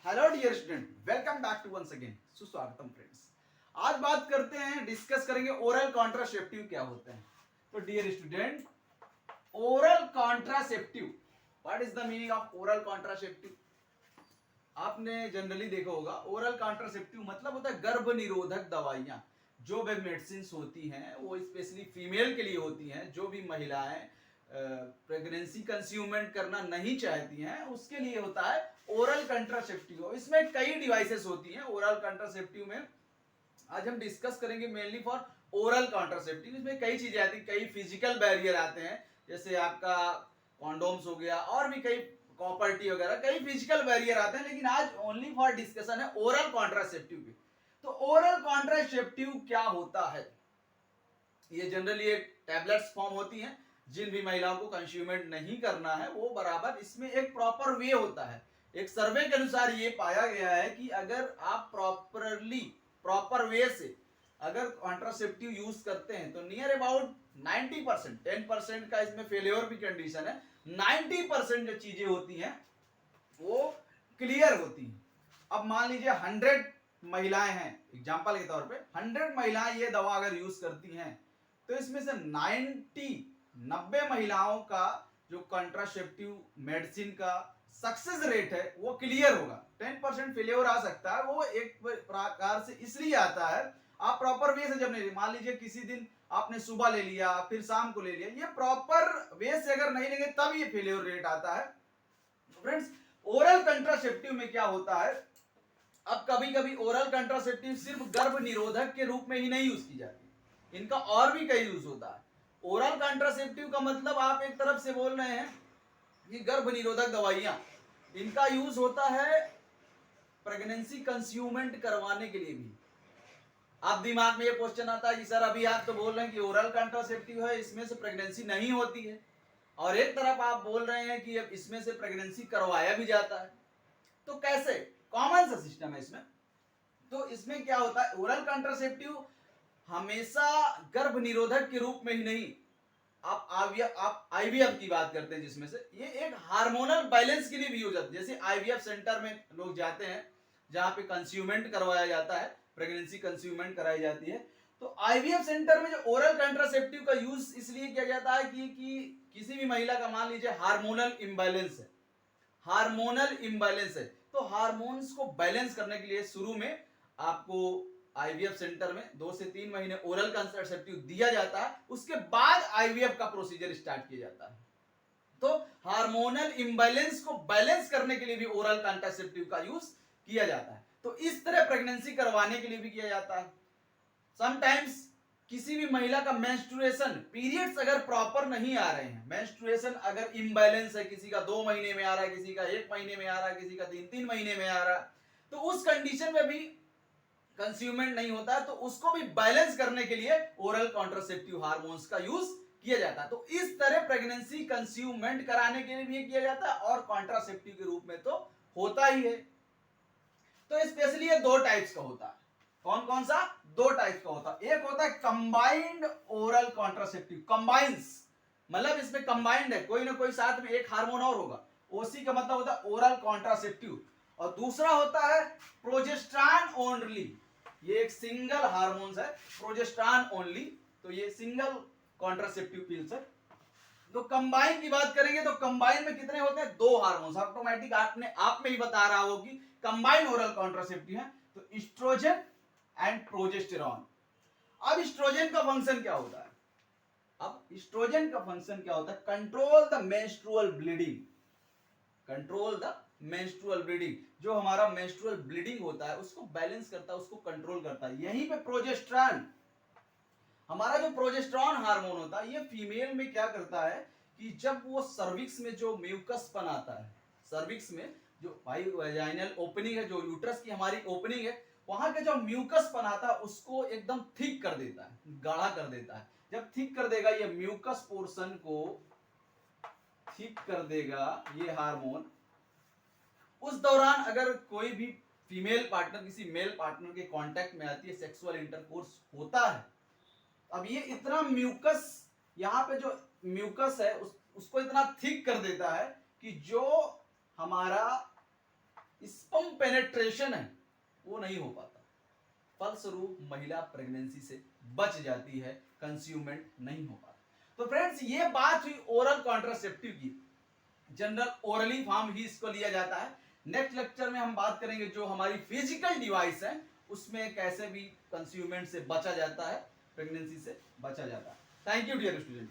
Hello dear student, welcome back to once again, सुस्वागतम friends. आज बात करते हैं, डिस्कस करेंगे ओरल कॉन्ट्रासेप्टिव क्या होते हैं। तो dear student, oral contraceptive, what is the meaning of oral contraceptive? आपने जनरली देखा होगा, ओरल कॉन्ट्रासेप्टिव मतलब होता है गर्भ निरोधक दवाइयां। जो भी मेडिसिन होती हैं वो स्पेशली फीमेल के लिए होती हैं। जो भी महिलाएं प्रेगनेंसी कंज्यूमेंट करना नहीं चाहती हैं उसके लिए होता है ओरल कंट्रासेप्टिव। इसमें कई डिवाइसेस होती हैं ओरल कंट्रासेप्टिव में। आज हम डिस्कस करेंगे मेनली फॉर ओरल कंट्रासेप्टिव। इसमें कई चीजें आती हैं, कई फिजिकल बैरियर आते हैं, जैसे आपका कॉन्डोम्स हो गया और भी कई कॉपर्टी वगैरह, कई फिजिकल बैरियर आते हैं। लेकिन आज ओनली फॉर डिस्कशन है ओरल कॉन्ट्रासेप्टिव पे। तो ओरल कॉन्ट्रासेप्टिव क्या होता है? ये जनरली एक टैबलेट्स फॉर्म होती हैं। जिन भी महिलाओं को कंज्यूमेंट नहीं करना है वो बराबर, इसमें एक प्रॉपर वे होता है। एक सर्वे के अनुसार ये पाया गया है कि अगर आप प्रॉपर वे से अगर कॉन्ट्रासेप्टिव यूज करते हैं तो नियर अबाउट 90%, 10% का इसमें फेलियर भी कंडीशन है, 90% जो चीजें होती हैं वो क्लियर होती हैं। अब मान लीजिए 100 महिलाएं हैं, एग्जांपल के तौर पे 100 महिलाएं ये दवा अगर यूज करती हैं तो इसमें से 90 महिलाओं का जो कॉन्ट्रासेप्टिव मेडिसिन का सक्सेस रेट है वो क्लियर होगा। 10% फेलियर आ सकता है, वो एक प्रकार से इसलिए आता है आप प्रॉपर वे से जब नहीं, मान लीजिए किसी दिन आपने सुबह ले लिया फिर शाम को ले लिया, ये प्रॉपर वे से अगर नहीं लेंगे तब ये फेलियर रेट आता है। फ्रेंड्स, ओरल कंट्रासेप्टिव में क्या होता है, अब कभी कभी ओरल कंट्रासेप्टिव सिर्फ गर्भ निरोधक के रूप में ही नहीं यूज की जाती, इनका और भी कई यूज होता है। ओरल कंट्रासेप्टिव का मतलब आप एक तरफ से बोल रहे हैं कि गर्भ निरोधक दवाइयां, इनका यूज होता है प्रेगनेंसी कंज्यूमेंट करवाने के लिए भी। आप दिमाग में ये क्वेश्चन आता है कि सर अभी आप तो बोल रहे हैं कि ओरल कंट्रासेप्टिव है, इसमें से प्रेगनेंसी नहीं होती है, और एक तरफ आप बोल रहे हैं कि इसमें से प्रेगनेंसी करवाया भी जाता है, तो कैसे? कॉमन सा सिस्टम है इसमें। तो इसमें क्या होता है, ओरल कंट्रासेप्टिव हमेशा गर्भ निरोधक के रूप में ही नहीं, आप आईवीएफ की बात करते हैं जिसमें से ये एक हार्मोनल बैलेंस के लिए भी हो जाता है। जैसे आईवीएफ सेंटर में लोग जाते हैं जहां पे कंज्यूमेंट करवाया जाता है, प्रेगनेंसी कंज्यूमेंट कराई जाती है। तो आईवीएफ सेंटर में जो ओरल कंट्रासेप्टिव का यूज इसलिए किया जाता है कि किसी भी महिला का मान लीजिए हार्मोनल इंबैलेंस है, हार्मोनल इंबैलेंस है, तो हार्मोन्स को बैलेंस करने के लिए शुरू में आपको आईवीएफ सेंटर में 2 से 3 महीने ओरल कंट्रासेप्टिव दिया जाता है, उसके बाद आईवीएफ का प्रोसीजर स्टार्ट किया जाता है। तो हार्मोनल इंबैलेंस को बैलेंस करने के लिए भी ओरल कंट्रासेप्टिव का यूज किया जाता है। तो इस तरह प्रेगनेंसी करवाने के लिए भी किया जाता है। समटाइम्स किसी भी महिला का मेंस्ट्रुएशन पीरियड्स अगर प्रॉपर नहीं आ रहे हैं, मेंस्ट्रुएशन अगर इम्बैलेंस है, किसी का 2 महीने में आ रहा है, किसी का 1 महीने में आ रहा है, किसी का 3-3 महीने में आ रहा है, तो उस कंडीशन में भी कंज्यूमेंट नहीं होता है, तो उसको भी बैलेंस करने के लिए ओरल कॉन्ट्रासेप्टिव हार्मोन्स का यूज किया जाता है। तो इस तरह प्रेगनेंसी कंज्यूमेंट कराने के लिए भी किया जाता है और कॉन्ट्रासेप्टिव के रूप में तो होता ही है। तो स्पेशली ये 2 टाइप्स का होता है। कौन कौन सा? 2 टाइप का होता है। एक होता है कंबाइंड ओरल कॉन्ट्रासेप्टिव, कंबाइंस मतलब इसमें कंबाइंड है, कोई ना कोई साथ में एक हार्मोन और होगा, ओसी का मतलब होता है ओरल कॉन्ट्रासेप्टिव। और दूसरा होता है प्रोजेस्टेरॉन ओनली, ये एक सिंगल हार्मोन है, प्रोजेस्टेरॉन ओनली, तो ये सिंगल कॉन्ट्रासेप्टिव पिल्स है। तो कंबाइन की बात करेंगे तो कंबाइन में कितने होते हैं? 2 हार्मोन्स। ऑटोमेटिक आपने आप में ही बता रहा हो कि कंबाइन ओरल कॉन्ट्रासेप्टिव है, तो ईस्ट्रोजन एंड प्रोजेस्टेरॉन। अब ईस्ट्रोजन का फंक्शन क्या होता है? अब ईस्ट्रोजन का फंक्शन क्या होता है? Control the menstrual bleeding, control the menstrual bleeding, जो हमारा मेंस्ट्रुअल ब्लीडिंग होता है उसको बैलेंस करता है, उसको कंट्रोल करता है। यहीं पे प्रोजेस्टेरॉन, हमारा जो प्रोजेस्टेरॉन हार्मोन होता है, ये फीमेल में क्या करता है कि जब वो सर्विक्स में जो म्यूकस बनाता है, सर्विक्स में जो भाई वेजाइनल ओपनिंग है, जो यूट्रस की हमारी ओपनिंग है, वहां के जो म्यूकस बनाता है उसको एकदम थिक कर देता है, गाढ़ा कर देता है। जब थिक कर देगा, ये म्यूकस पोर्शन को थिक कर देगा ये हार्मोन, उस दौरान अगर कोई भी फीमेल पार्टनर किसी मेल पार्टनर के कांटेक्ट में आती है, सेक्सुअल इंटरकोर्स होता है, अब ये इतना म्यूकस, यहाँ पे जो म्यूकस है उसको इतना थिक कर देता है कि जो हमारा स्पर्म पेनेट्रेशन है वो नहीं हो पाता, फलस्वरूप महिला प्रेगनेंसी से बच जाती है, कंज्यूमेंट नहीं हो पाता। तो फ्रेंड्स ये बात हुई ओरल कॉन्ट्रासेप्टिव की, जनरल ओरली फॉर्म ही इसको लिया जाता है। नेक्स्ट लेक्चर में हम बात करेंगे जो हमारी फिजिकल डिवाइस है उसमें कैसे भी कंज्यूमेंट से बचा जाता है, प्रेगनेंसी से बचा जाता है। Thank you dear student.